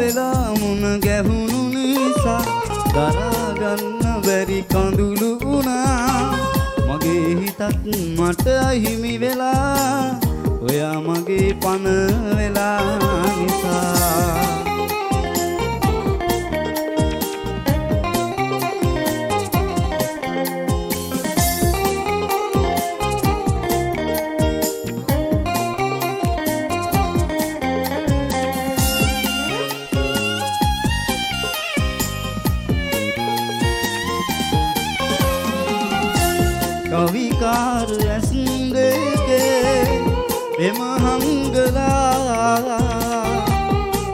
වෙලා මුණ ගැහුණු නිසා දරාගන්න බැරි කඳුළු වුණා. මගේ හිතත් මට අහිමි වෙලා ඔයා මගේ පණ වෙලා නිසා. කවිකාර ඇස් දෙකේ එම හංගලා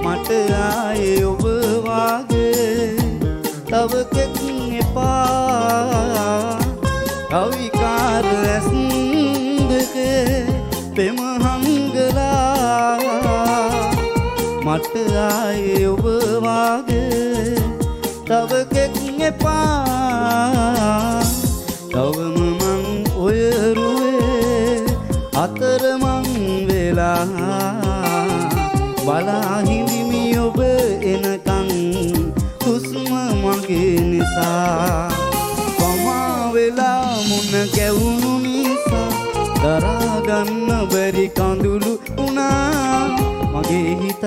මට ආයේ ඔබ වාගේ තව කෙක් එපා. කවිකාර ඇස් දෙකේ එම හංගලා මට ආයේ ඔබ වාගේ තව කෙක් එපා. තවම මං ඔය රුවේ අතරමං වෙලා බලා හිඳිමි ඔබ එනකන් හුස්ම මගේ නිසා. පමා වෙලා මුණ ගැවුණු නිසා දරාගන්න බැරි කඳුළු වුණා. මගේ හිතත්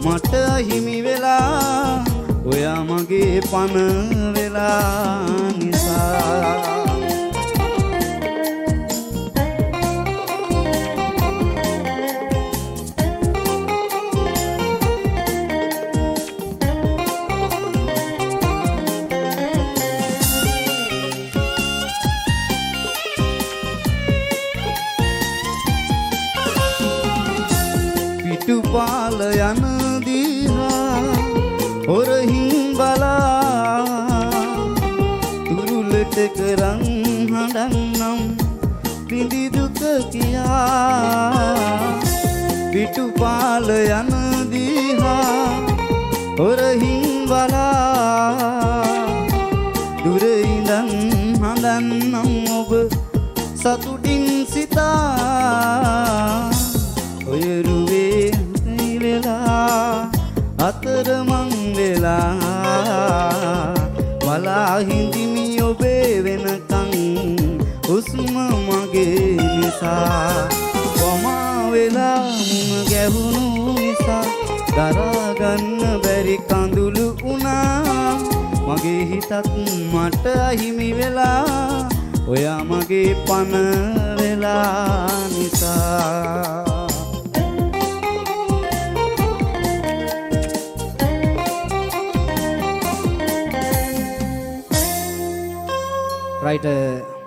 මට අහිමි වෙලා ඔයා මගේ පණ වෙලා නිසා. පිටුපාල යන දිහා හොරහින් බලා තුරුලට කරන් හඬන්නම් පිඳි දුක කියා. පිටුපාල යන දිහා හොරහින් බලා දුර ඉඳන් හඬන්නම් ඔබ සතුටින් සිතා. ඔය රුවේ වෙලා අතරමං වෙලා බලා හිඳිමි ඔබේ වෙනකන් හුස්ම මගේ නිසා. වමා වෙලා මුණ ගැහුණු නිසා දරාගන්න බැරි කඳුළු වුණා. මගේ හිතත් මට අහිමි වෙලා ඔයා මගේ පණ වෙලා නිසා. Writer